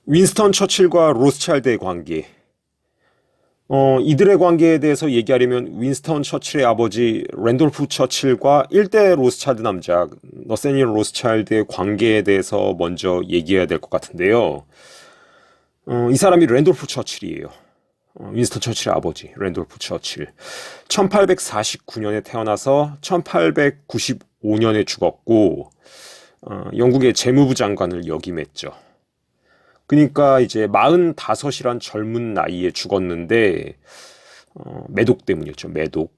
윈스턴 처칠과 로스차일드의 관계. 이들의 관계에 대해서 얘기하려면 윈스턴 처칠의 아버지 랜돌프 처칠과 1대 로스차일드 남자 너세니얼 로스차일드의 관계에 대해서 먼저 얘기해야 될 것 같은데요. 이 사람이 랜돌프 처칠이에요. 윈스턴 처칠의 아버지 랜돌프 처칠. 1849년에 태어나서 1895년에 죽었고 영국의 재무부 장관을 역임했죠. 그러니까 이제 45이란 젊은 나이에 죽었는데 매독 때문이었죠. 매독.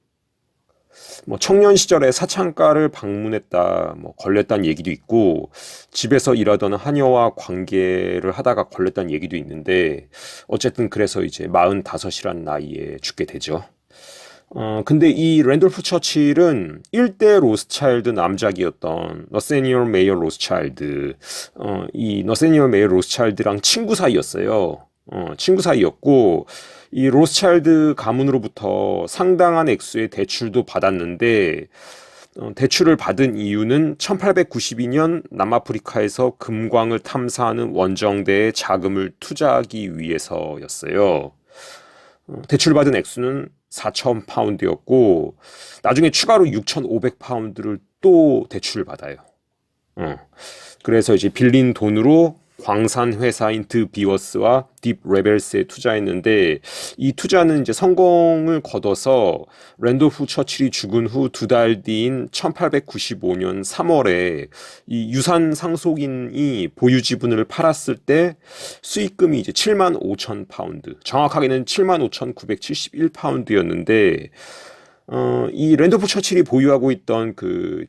뭐 청년 시절에 사창가를 방문했다, 뭐 걸렸다는 얘기도 있고 집에서 일하던 하녀와 관계를 하다가 걸렸다는 얘기도 있는데 어쨌든 그래서 이제 45이란 나이에 죽게 되죠. 근데 이 랜돌프 처칠은 1대 로스차일드 남작이었던 너세니얼 메이어 로스차일드, 이 너세니얼 메이어 로스차일드랑 친구 사이였어요. 친구 사이였고, 이 로스차일드 가문으로부터 상당한 액수의 대출도 받았는데, 대출을 받은 이유는 1892년 남아프리카에서 금광을 탐사하는 원정대에 자금을 투자하기 위해서였어요. 대출받은 액수는 4천 파운드였고 나중에 추가로 6,500 파운드를 또 대출을 받아요. 그래서 이제 빌린 돈으로 광산 회사인 드 비워스와 딥 레벨스에 투자했는데 이 투자는 이제 성공을 거둬서 랜돌프 처칠이 죽은 후 2달 뒤인 1895년 3월에 이 유산 상속인이 보유 지분을 팔았을 때 수익금이 이제 7만 5천 파운드, 정확하게는 7만 5,971 파운드였는데 이 랜돌프 처칠이 보유하고 있던 그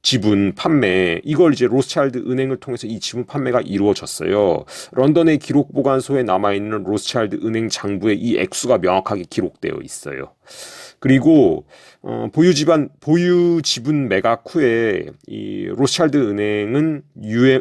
지분 판매 이걸 이제 로스차일드 은행을 통해서 이 지분 판매가 이루어졌어요. 런던의 기록 보관소에 남아 있는 로스차일드 은행 장부에 이 액수가 명확하게 기록되어 있어요. 그리고 보유 지분 매각 후에 이 로스차일드 은행은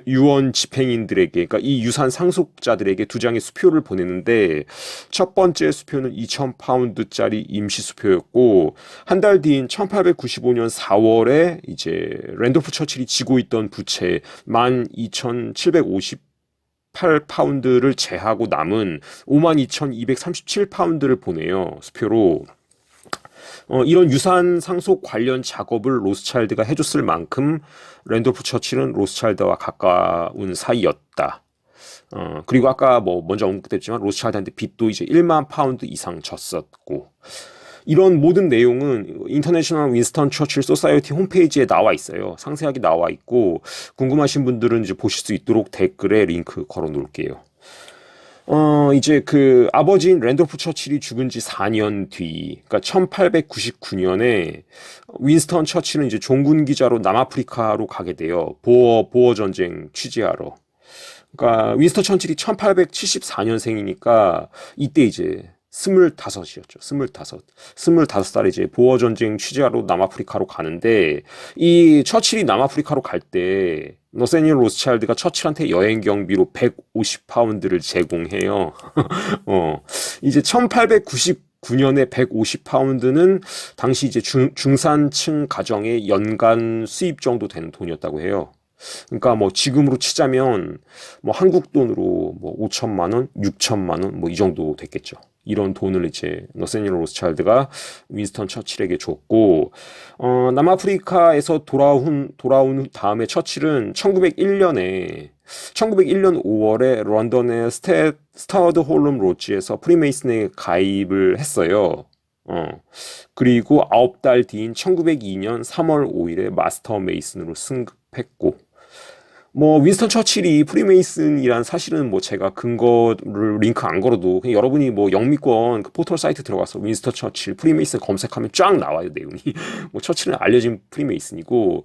유언 집행인들에게, 그러니까 이 유산 상속자들에게 두 장의 수표를 보내는데 첫 번째 수표는 2천 파운드짜리 임시 수표였고 한 달 뒤인 1895년 4월에 이제 랜돌프 처칠이 지고 있던 부채 12,750 8파운드를 제하고 남은 52,237파운드를 보내요. 수표로. 이런 유산 상속 관련 작업을 로스차일드가 해줬을 만큼 랜돌프 처칠은 로스차일드와 가까운 사이였다. 그리고 아까 뭐 먼저 언급했지만 로스차일드한테 빚도 이제 1만 파운드 이상 졌었고 이런 모든 내용은 인터내셔널 윈스턴 처칠 소사이어티 홈페이지에 나와 있어요. 상세하게 나와 있고 궁금하신 분들은 이제 보실 수 있도록 댓글에 링크 걸어 놓을게요. 이제 그 아버지인 랜돌프 처칠이 죽은 지 4년 뒤, 그러니까 1899년에 윈스턴 처칠은 이제 종군 기자로 남아프리카로 가게 돼요. 보어 전쟁 취재하러. 그러니까 윈스턴 처칠이 1874년생이니까 이때 이제 25이었죠. 25살에 이제 보어 전쟁 취재하러 남아프리카로 가는데 이 처칠이 남아프리카로 갈 때 너세니얼 로스차일드가 처칠한테 여행 경비로 150 파운드를 제공해요. 이제 1899년에 150 파운드는 당시 이제 중산층 가정의 연간 수입 정도 되는 돈이었다고 해요. 그러니까 뭐 지금으로 치자면 뭐 한국 돈으로 뭐 5천만 원, 6천만 원 뭐 이 정도 됐겠죠. 이런 돈을 이제 너세니얼 로스차일드가 윈스턴 처칠에게 줬고 남아프리카에서 돌아온 다음에 처칠은 1901년 5월에 런던의 스타워드 홀름 로지에서 프리메이슨에 가입을 했어요. 그리고 9달 뒤인 1902년 3월 5일에 마스터 메이슨으로 승급했고 뭐 윈스턴 처칠이 프리메이슨이란 사실은 뭐 제가 근거를 링크 안 걸어도 그냥 여러분이 뭐 영미권 그 포털 사이트 들어가서 윈스턴 처칠 프리메이슨 검색하면 쫙 나와요 내용이. 뭐 처칠은 알려진 프리메이슨이고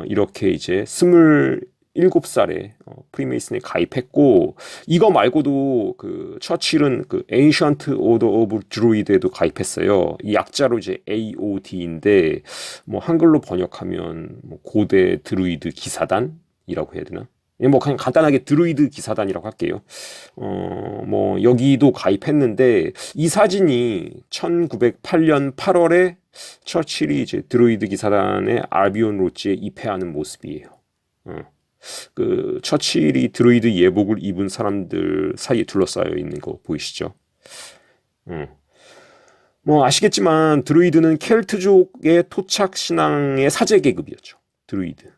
이렇게 이제 27살에 프리메이슨에 가입했고 이거 말고도 그 처칠은 그 Ancient Order of Druid에도 가입했어요. 이 약자로 이제 AOD인데 뭐 한글로 번역하면 뭐 고대 드루이드 기사단 이라고 해야 되나? 뭐 그냥 간단하게 드루이드 기사단이라고 할게요. 뭐 여기도 가입했는데 이 사진이 1908년 8월에 처칠이 이제 드루이드 기사단의 알비온 로지에 입회하는 모습이에요. 그 처칠이 드루이드 예복을 입은 사람들 사이에 둘러싸여 있는 거 보이시죠? 음. 뭐 아시겠지만 드루이드는 켈트족의 토착 신앙의 사제 계급이었죠. 드루이드.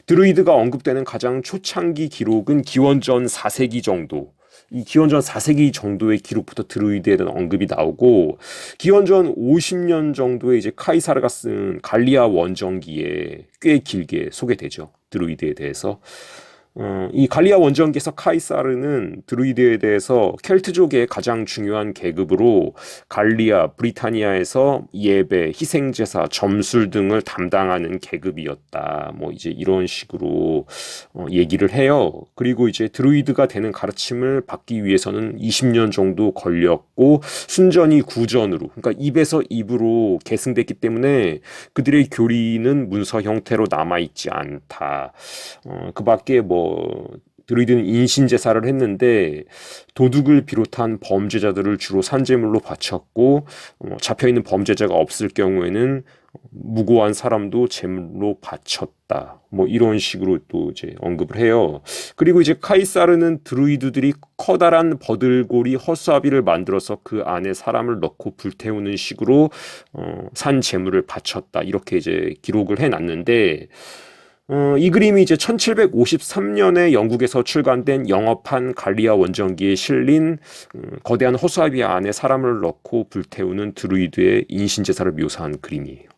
드루이드가 언급되는 가장 초창기 기록은 기원전 4세기 정도. 이 기원전 4세기 정도의 기록부터 드루이드에 대한 언급이 나오고 기원전 50년 정도에 이제 카이사르가 쓴 갈리아 원정기에 꽤 길게 소개되죠. 드루이드에 대해서. 이 갈리아 원정기에서 카이사르는 드루이드에 대해서 켈트족의 가장 중요한 계급으로 갈리아, 브리타니아에서 예배, 희생제사, 점술 등을 담당하는 계급이었다. 뭐 이제 이런 식으로 얘기를 해요. 그리고 이제 드루이드가 되는 가르침을 받기 위해서는 20년 정도 걸렸고 순전히 구전으로, 그러니까 입에서 입으로 계승됐기 때문에 그들의 교리는 문서 형태로 남아있지 않다. 그 밖에 뭐 드루이드는 인신제사를 했는데 도둑을 비롯한 범죄자들을 주로 산제물로 바쳤고 잡혀있는 범죄자가 없을 경우에는 무고한 사람도 제물로 바쳤다. 뭐 이런 식으로 또 이제 언급을 해요. 그리고 이제 카이사르는 드루이드들이 커다란 버들고리 허수아비를 만들어서 그 안에 사람을 넣고 불태우는 식으로 산 제물을 바쳤다. 이렇게 이제 기록을 해놨는데 이 그림이 이제 1753년에 영국에서 출간된 영업한 갈리아 원정기에 실린 거대한 허수아비 안에 사람을 넣고 불태우는 드루이드의 인신제사를 묘사한 그림이에요.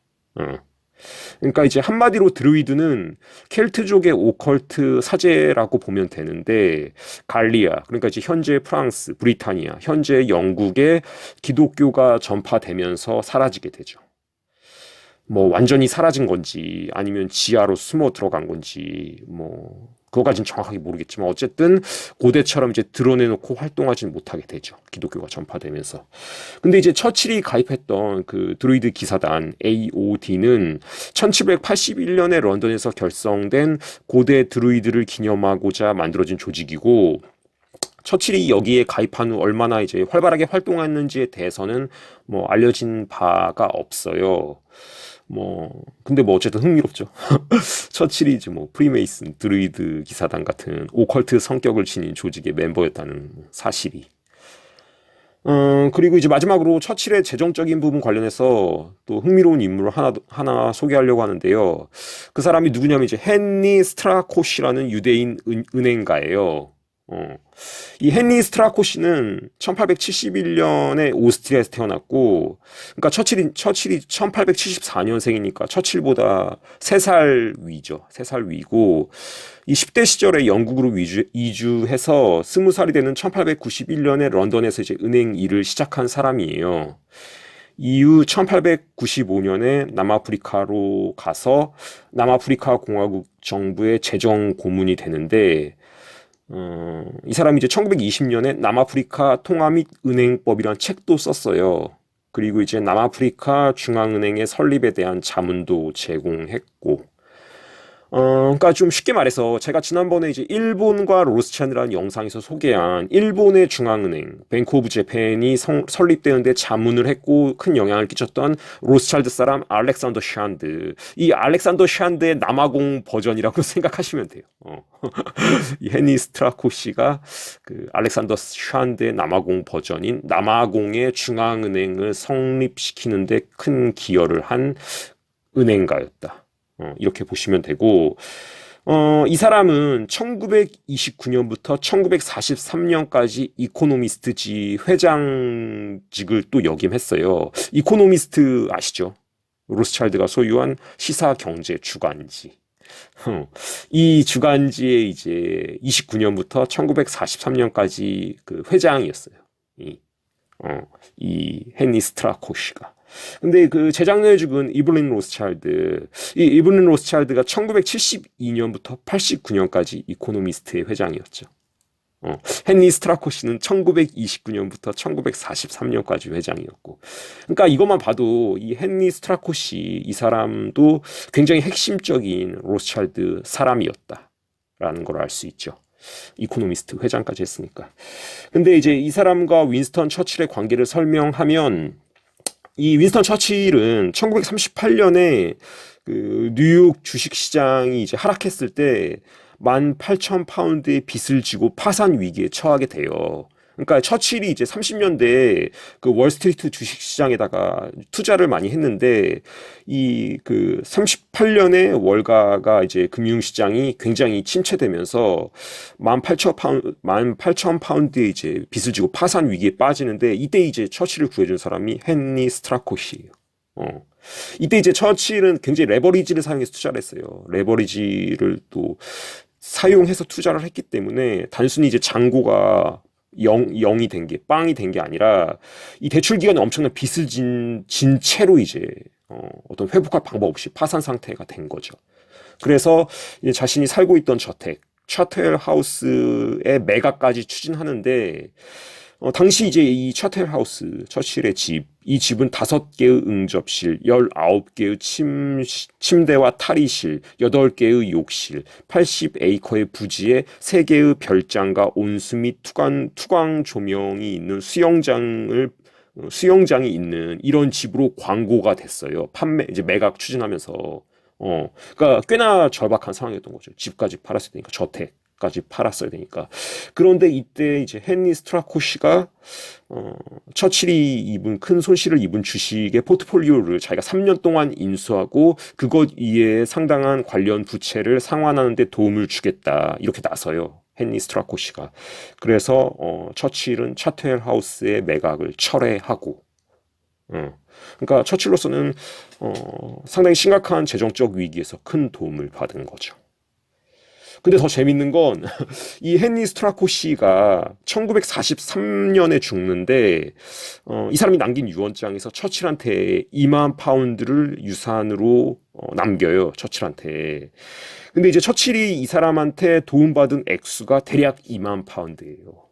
그러니까 이제 한마디로 드루이드는 켈트족의 오컬트 사제라고 보면 되는데 갈리아, 그러니까 이제 현재 프랑스, 브리타니아, 현재 영국에 기독교가 전파되면서 사라지게 되죠. 뭐 완전히 사라진 건지 아니면 지하로 숨어 들어간 건지 뭐 그거까지는 정확하게 모르겠지만 어쨌든 고대처럼 이제 드러내놓고 활동하지는 못하게 되죠. 기독교가 전파되면서. 근데 이제 처칠이 가입했던 그 드루이드 기사단 AOD는 1781년에 런던에서 결성된 고대 드루이드를 기념하고자 만들어진 조직이고 처칠이 여기에 가입한 후 얼마나 이제 활발하게 활동했는지에 대해서는 뭐 알려진 바가 없어요. 근데 뭐 어쨌든 흥미롭죠. 처칠이 이제 뭐 프리메이슨, 드루이드 기사단 같은 오컬트 성격을 지닌 조직의 멤버였다는 사실이. 그리고 이제 마지막으로 처칠의 재정적인 부분 관련해서 또 흥미로운 인물을 하나 소개하려고 하는데요. 그 사람이 누구냐면 이제 헨리 스트라코시라는 유대인 은행가예요. 이 헨리 스트라코시는 1871년에 오스트리아에서 태어났고, 그러니까 처칠이 1874년생이니까 처칠보다 3살 위죠. 3살 위고, 이 10대 시절에 영국으로 이주해서 20살이 되는 1891년에 런던에서 이제 은행 일을 시작한 사람이에요. 이후 1895년에 남아프리카로 가서 남아프리카 공화국 정부의 재정 고문이 되는데, 이 사람이 이제 1920년에 남아프리카 통화 및 은행법이란 책도 썼어요. 그리고 이제 남아프리카 중앙은행의 설립에 대한 자문도 제공했고, 그러니까 좀 쉽게 말해서 제가 지난번에 이제 일본과 로스차일드라는 영상에서 소개한 일본의 중앙은행 뱅크 오브 재팬이 설립되는데 자문을 했고 큰 영향을 끼쳤던 로스차일드 사람 알렉산더 샨드, 이 알렉산더 샨드의 남아공 버전이라고 생각하시면 돼요. 이 헤니 스트라코시가 그 알렉산더 샨드의 남아공 버전인 남아공의 중앙은행을 성립시키는데 큰 기여를 한 은행가였다. 이렇게 보시면 되고, 이 사람은 1929년부터 1943년까지 이코노미스트지 회장직을 또 역임했어요. 이코노미스트 아시죠? 로스차일드가 소유한 시사 경제 주간지. 이 주간지에 이제 29년부터 1943년까지 그 회장이었어요. 이 헨리 스트라코시가. 근데 그 재작년에 죽은 이블린 로스차일드, 이 이블린 로스차일드가 1972년부터 89년까지 이코노미스트의 회장이었죠. 헨리 스트라코시는 1929년부터 1943년까지 회장이었고, 그러니까 이것만 봐도 이 헨리 스트라코시 이 사람도 굉장히 핵심적인 로스차일드 사람이었다라는 걸 알 수 있죠. 이코노미스트 회장까지 했으니까. 근데 이제 이 사람과 윈스턴 처칠의 관계를 설명하면 이 윈스턴 처칠은 1938년에 그 뉴욕 주식시장이 이제 하락했을 때 18,000파운드의 빚을 지고 파산 위기에 처하게 돼요. 그러니까 처칠이 이제 30년대에 그 월스트리트 주식시장에다가 투자를 많이 했는데 이 그 38년에 월가가 이제 금융시장이 굉장히 침체되면서 18,000파운드의 이제 빚을 지고 파산 위기에 빠지는데 이때 이제 처칠을 구해준 사람이 헨리 스트라코시예요. 어. 이때 이제 처칠은 굉장히 레버리지를 사용해서 투자를 했어요. 레버리지를 또 사용해서 투자를 했기 때문에 단순히 이제 잔고가 0이 된 게, 빵이 된 게 아니라 이 대출 기간에 엄청난 빚을 진 채로 이제 어떤 회복할 방법 없이 파산 상태가 된 거죠. 그래서 이제 자신이 살고 있던 저택, 차텔 하우스의 매각까지 추진하는데 당시 이제 이 차텔 하우스, 처칠의 집, 이 집은 5개의 응접실, 19개의 침대와 탈의실, 8개의 욕실, 80에이커의 부지에 3개의 별장과 온수 및 투광 조명이 있는 수영장이 있는 이런 집으로 광고가 됐어요. 이제 매각 추진하면서. 그러니까 꽤나 절박한 상황이었던 거죠. 집까지 팔았어야 되니까, 저택까지 팔았어야 되니까. 그런데 이때 이제 헨리 스트라코시가 처칠이 큰 손실을 입은 주식의 포트폴리오를 자기가 3년 동안 인수하고 그것 이외에 상당한 관련 부채를 상환하는 데 도움을 주겠다. 이렇게 나서요. 헨리 스트라코시가. 그래서 처칠은 차텔 하우스의 매각을 철회하고 그러니까 처칠로서는 상당히 심각한 재정적 위기에서 큰 도움을 받은 거죠. 근데 더 재밌는 건 이 헨리 스트라코시가 1943년에 죽는데 이 사람이 남긴 유언장에서 처칠한테 2만 파운드를 유산으로 남겨요. 처칠한테. 근데 이제 처칠이 이 사람한테 도움받은 액수가 대략 2만 파운드예요.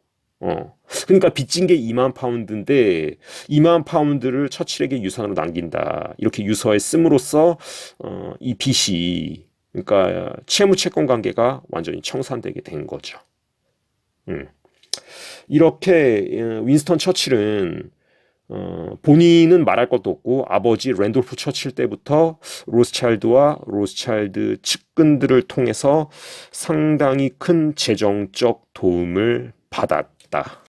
그러니까 빚진 게 2만 파운드인데 2만 파운드를 처칠에게 유산으로 남긴다. 이렇게 유서에 씀으로써 이 빚이 그러니까 채무 채권 관계가 완전히 청산되게 된 거죠. 이렇게 윈스턴 처칠은 본인은 말할 것도 없고 아버지 랜돌프 처칠 때부터 로스차일드와 로스차일드 측근들을 통해서 상당히 큰 재정적 도움을 받았다.